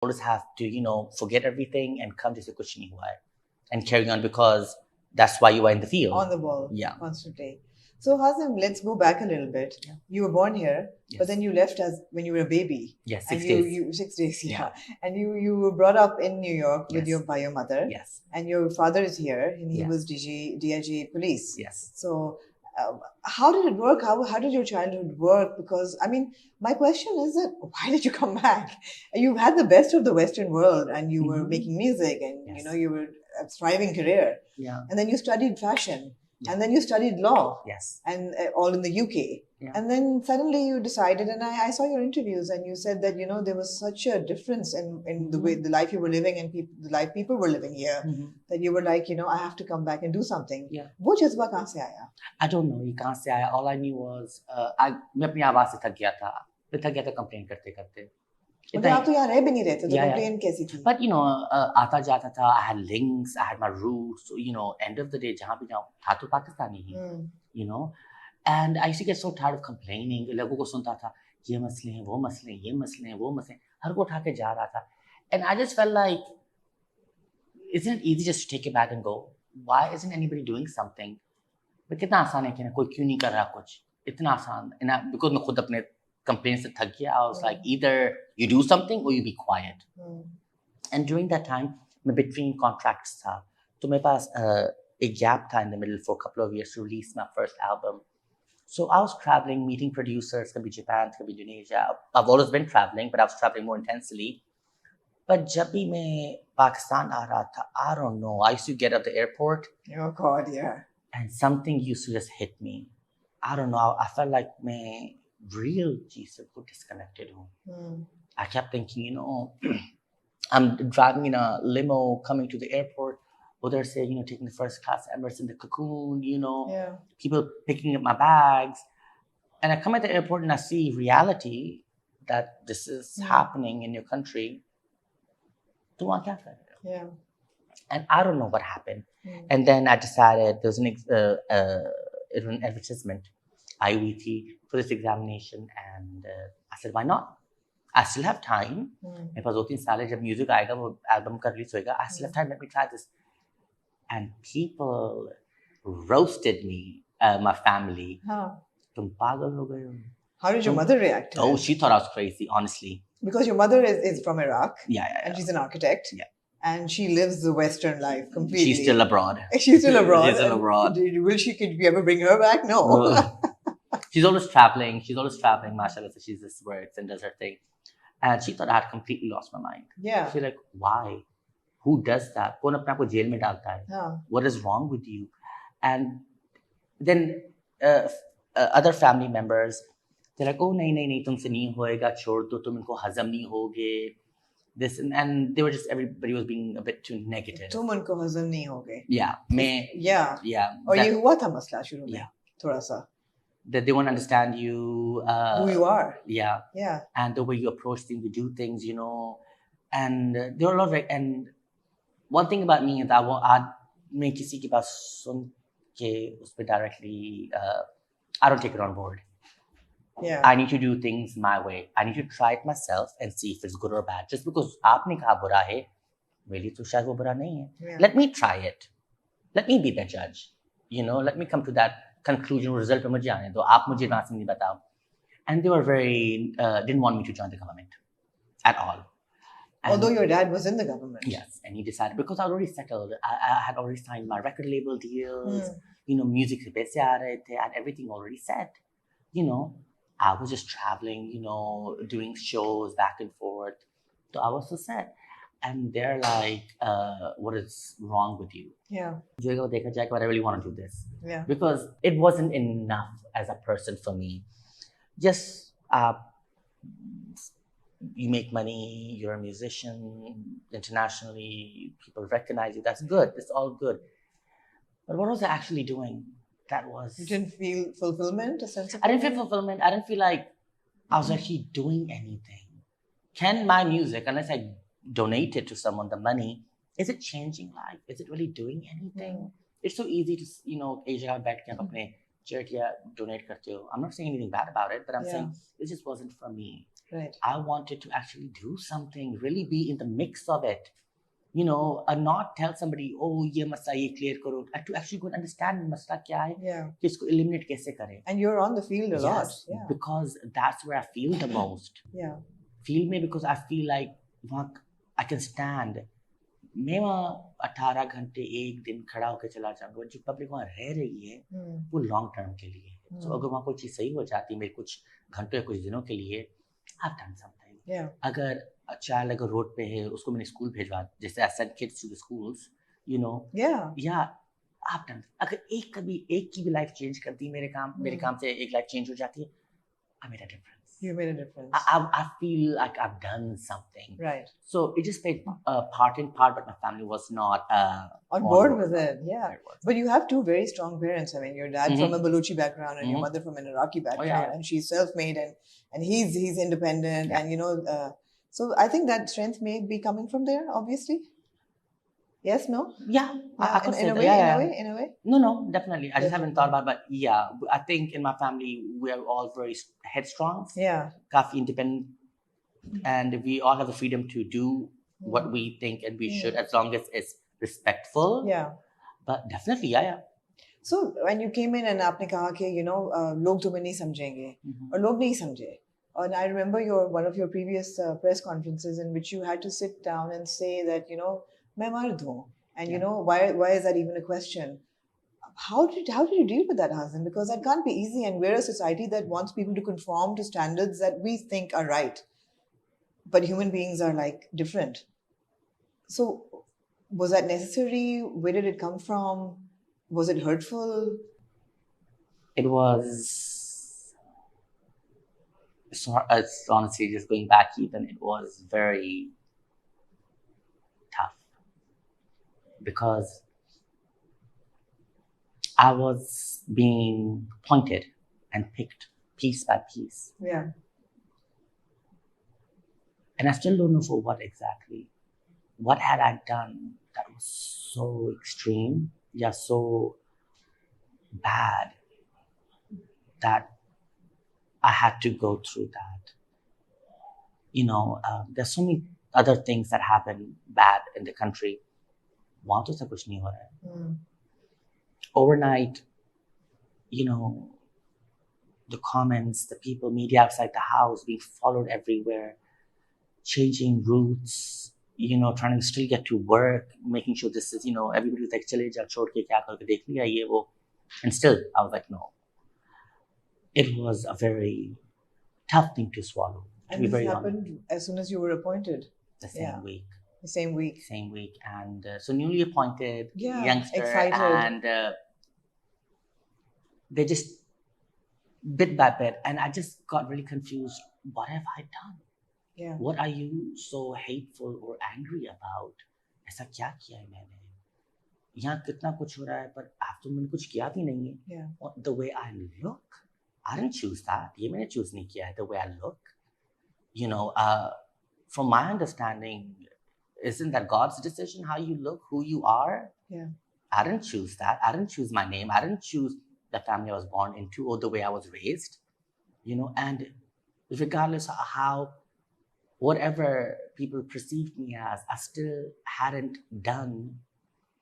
always have to, forget everything and come to kuch nahi hua hai and carry on because that's why you are in the field. On the ball. Yeah. Constantly. So Hazim, let's go back a little bit. Yeah. You were born here, Yes. but then you left when you were a baby. Yes, 6 and days. You 6 days, yeah. And you were brought up in New York by your mother. Yes. And your father is here, and he Yes. was DIG police. Yes. So how did it work? How did your childhood work? Because I mean, my question is that why did you come back? You've had the best of the Western world, and you were making music, and Yes. You were a thriving career. Yeah. And then you studied fashion. Yeah. And then you studied law. Yes. And all in the UK. Yeah. And then suddenly you decided, and I saw your interviews, and you said that there was such a difference in the way the life you were living and the life people were living here, that you were like, I have to come back and do something. Yeah. वो जज्बा कहाँ से आया? I don't know. ये कहाँ से आया? All I knew was मैं अपनी आवाज से थक गया था. मैं थक गया था कंप्लेन करते करते. मतलब आप तो यहाँ रह भी नहीं रहे थे, तो कंप्लेन कैसी थी? But आता जाता था. I had links. I had my roots. So, end of the day जहाँ भी जाऊँ था तो पाकिस्तानी ही. And I used to get so tired of complaining. लोगों को सुनता था ये मसले हैं, वो मसले हैं, ये मसले हैं, वो मसले हैं. हर को उठा के जा रहा था. And I just felt like, isn't it easy just to take it back and go? Why isn't anybody doing something? But कितना आसान है कि ना कोई क्यों नहीं कर रहा कुछ? इतना आसान. And because मैं खुद अपने complaints से थक गया, I was like, either you do something or you be quiet. And during that time, मैं between contracts था. तो मेरे पास a gap था in the middle for a couple of years to release my first album. So I was traveling, meeting producers, kabhi Japan, kabhi Indonesia. I've always been traveling, but I was traveling more intensely. But जब भी मैं पाकिस्तान आ रहा था, I don't know. I used to get at the airport. Oh God, yeah. And something used to just hit me. I don't know. I felt like मैं real चीज़ से बहुत disconnected हूँ. I kept thinking, I'm driving in a limo coming to the airport. Other say, taking the first class Emirates in the cocoon, people picking up my bags. And I come at the airport and I see reality that this is happening in your country. Yeah. And I don't know what happened. And then I decided there was an advertisement, IUET, for this examination. And I said, why not? I still have time. मेरे पास 2-3 साल है जब music आएगा वो album का release होएगा. I still have time. Let me try this. And people roasted me, my family. तुम पागल हो गए हो. How did your mother react? Oh, she thought I was crazy, honestly. Because your mother is from Iraq. Yeah. And she's an architect. Yeah. And she lives the Western life completely. She's still abroad. She's still abroad. She's still abroad. Could you ever bring her back? No. She's always traveling. Mashallah. So she just works and does her thing. And she thought I had completely lost my mind. Yeah. She's like, why? Who does that? कौन अपने आप को jail में डालता है? What is wrong with you? And then other family members, they're like, oh नहीं तुमसे नहीं होएगा, छोड़ दो, तुम इनको हजम नहीं होगे. This and they were just, everybody was being a bit too negative. तुम उनको हजम नहीं होगे. Yeah, Yeah. और ये हुआ था मसला शुरू में. Yeah. थोड़ा सा. That they won't understand you. Who you are. Yeah. Yeah. And the way you approach things, you do things, And there were a lot of, and one thing about me is that मैं किसी की बात सुन के उस पे directly, I don't take it on board. Yeah. I need to do things my way. I need to try it myself and see if it's good or bad. Just because आपने कहा बुरा है, मेरे लिए तो शायद वो बुरा नहीं है. Yeah. Let me try it. Let me be the judge. Let me come to that conclusion, result पे मुझे आने दो. आप मुझे ना नहीं बताओ. And they were very, didn't want me to join the government at all. And although your dad was in the government. Yes, and he decided, because I already settled, I had already signed my record label deals, music se paise aa rahe the, I had everything already set. I was just traveling, doing shows back and forth. So I was so set. And they're like, what is wrong with you? Yeah. But I really want to do this. Yeah. Because it wasn't enough as a person for me. Just, you make money, you're a musician, internationally, people recognize you, that's good, it's all good. But what was I actually doing? You didn't feel fulfillment, a sense of fulfillment? I didn't feel fulfillment. I didn't feel like I was actually doing anything. Can my music, unless I donate it to someone, the money, is it changing life? Is it really doing anything? It's so easy to, Asia back ke apne charity donate karte ho. I'm not saying anything bad about it, but I'm saying it just wasn't for me. Right. I wanted to actually do something, really be in the mix of it, you know, and not tell somebody, oh, ye masla ye clear karo, and to actually go and understand masla kya hai, Yeah. कि इसको eliminate कैसे करें. And you're on the field a lot. Yes, Yeah. because that's where I feel the most. Yeah. Feel me because I feel like वहाँ I can stand. मैं वहाँ 18 घंटे एक दिन खड़ा होकर चला जाऊंगा. जो पब्लिक वहाँ रह रही है वो लॉन्ग टर्म के लिए है. So अगर वहाँ कोई चीज़ सही हो जाती है मेरे कुछ घंटों या कुछ दिनों के लिए, I've done something. Yeah. अगर चाइल्ड अगर रोड पे है उसको मैंने स्कूल भेजवा, जैसे I send kids to the schools, you know. Yeah. I've done. अगर एक की भी लाइफ चेंज करती मेरे काम से एक लाइफ चेंज हो जाती है, I made a difference. You made a difference. I feel like I've done something. Right. So it just played part in part, but my family was not on board with it. Yeah. But you have two very strong parents. I mean, your dad from a Baluchi background and your mother from an Iraqi background, and she's self-made and he's independent, and you know. So I think that strength may be coming from there, obviously. Yes, no? Yeah, I could say in a way. No, definitely. I just haven't thought about it, but yeah, I think in my family we are all very headstrong. Yeah. Kafi independent, and we all have the freedom to do what we think and we should, as long as it's respectful. Yeah. But definitely, yeah. So when you came in and आपने कहा कि you know लोग तुम्हें नहीं समझेंगे और लोग नहीं समझे. And I remember one of your previous press conferences in which you had to sit down and say that, you know, मैं मर्द हूँ, and you know why is that even a question? How did you deal with that, Hazim? Because that can't be easy, and we're a society that wants people to conform to standards that we think are right, but human beings are like different. So was that necessary? Where did it come from? Was it hurtful? It was. So it's honestly just going back even, it was very tough because I was being pointed and picked piece by piece. Yeah. And I still don't know for what exactly. What had I done that was so extreme, so bad that I had to go through that. You know, there's so many other things that happen bad in the country. वहाँ तो सब कुछ नहीं हो रहा है. Overnight, you know, the comments, the people, media outside the house, being followed everywhere, changing routes, you know, trying to still get to work, making sure this is, you know, everybody was like, चले जा छोड़ के क्या करके देख लिया ये वो, and still I was like, no. It was a very tough thing to swallow. And this happened as soon as you were appointed. The same week. The same week. Same week, and so newly appointed youngster, excited. And they just bit by bit, and I just got really confused. What have I done? Yeah. What are you so hateful or angry about? ऐसा क्या किया है मैंने? यहाँ कितना कुछ हो रहा है, पर आप तो मैंने कुछ किया भी नहीं है. Yeah. The way I look, I didn't choose that. ये मैंने choose नहीं किया है. The way I look, you know, from my understanding, isn't that God's decision how you look, who you are? Yeah. I didn't choose that. I didn't choose my name. I didn't choose the family I was born into or the way I was raised, you know. And regardless of how, whatever people perceived me as, I still hadn't done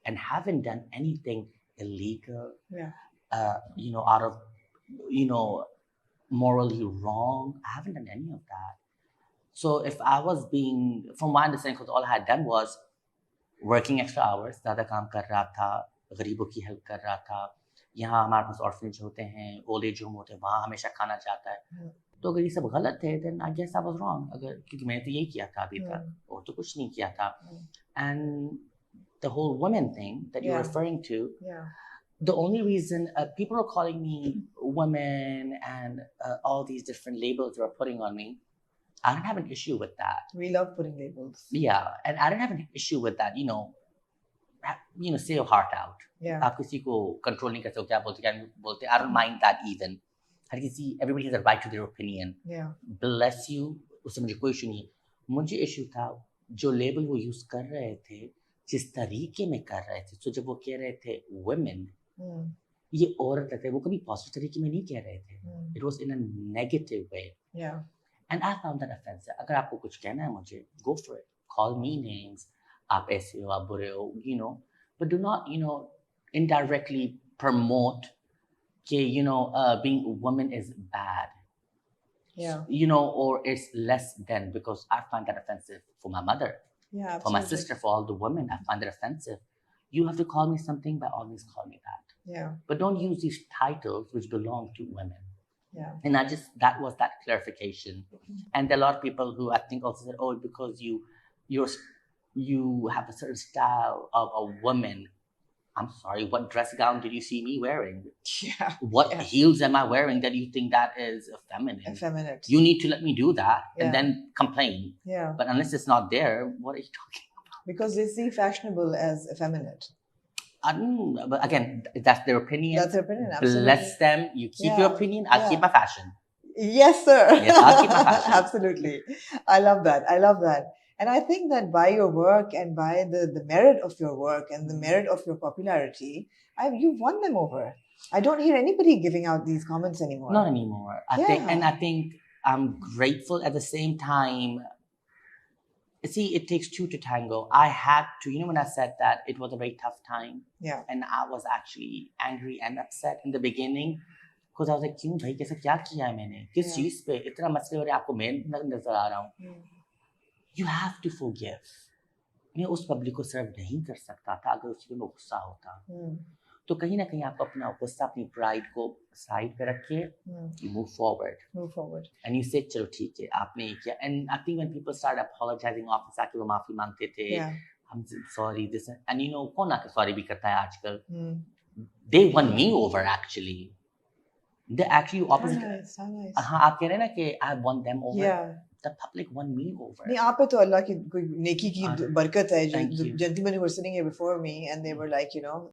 and haven't done anything illegal. Yeah. You know, out of, you know, morally wrong. I haven't done any of that. So if I was being, from my understanding, because all I had done was working extra hours, ज़्यादा काम कर रहा था, गरीबों की help कर रहा था. यहाँ हमारे पास ऑर्फनेज होते हैं, ओल्ड एज होम होते हैं, वहाँ हमेशा खाना जाता है. तो अगर ये सब गलत है, then I guess I was wrong. अगर क्योंकि मैंने तो यही किया था अभी तक, और तो कुछ नहीं किया था. And the whole women thing that you're referring to. Yeah. The only reason people are calling me women and all these different labels they are putting on me, I don't have an issue with that. We love putting labels. Yeah, and I don't have an issue with that. You know, say your heart out. Yeah. आप किसी को control नहीं कर सकते, क्या बोलते क्या नहीं बोलते. I don't mind that even. हर किसी, everybody has a right to their opinion. Yeah. Bless you. उससे मुझे कोई issue नहीं. मुझे issue था जो label वो use कर रहे थे, जिस तरीके में कर रहे थे. So जब वो कह रहे थे women, ये औरत थे, वो कभी positive तरीके में नहीं कह रहे थे. It was in a negative way. Yeah. And I found that offensive. अगर आपको कुछ कहना है मुझे, go for it. Call me names. आप ऐसे हो, आप बुरे हो, you know. But do not, you know, indirectly promote that, you know, being a woman is bad. Yeah. You know, or it's less than, because I find that offensive for my mother. Yeah, absolutely. For my sister, for all the women, I find it offensive. You have to call me something, by all means call me that. Yeah. But don't use these titles which belong to women. Yeah. And that was that clarification. And there are a lot of people who I think also said, oh, because you have a certain style of a woman. I'm sorry, what dress gown did you see me wearing? Yeah. What heels am I wearing that you think that is feminine? Effeminate. You need to let me do that and then complain. Yeah. But unless it's not there, what are you talking about? Because they see fashionable as effeminate. But again, that's their opinion. That's their opinion, absolutely. Bless them. You keep your opinion. I'll keep my fashion. Yes, sir. Yes, I'll keep my fashion. Absolutely. I love that. I love that. And I think that by your work and by the merit of your work and the merit of your popularity, you've won them over. I don't hear anybody giving out these comments anymore. Not anymore. I think I'm grateful at the same time. See, it takes two to tango. I had to, you know, when I said that it was a very tough time. Yeah. And I was actually angry and upset in the beginning. Because I was like, क्यों भाई कैसे क्या किया है मैंने किस चीज पे इतना मसले हो रहे आपको मैं नजर आ रहा हूँ. You have to forgive. मैं उस पब्लिक को सर्व नहीं कर सकता था अगर उसके में गुस्सा होता. तो कहीं ना कहीं आपको अपना गुस्सा अपनी प्राइड को साइड पे रख के you move forward and you say चलो ठीक है आपने ये किया. And I think when people start apologizing often आके वो माफी मांगते थे, I'm sorry this, and you know कौन आके sorry भी करता है आजकल. They won me over actually. They actually opposite. Nice. हाँ आप कह रहे हैं ना कि I won them over. Yeah. The public won me over. नहीं आप पे तो अल्लाह की कोई नेकी की बरकत है. Thank you. Gentlemen who were sitting here before me and they were like, you know,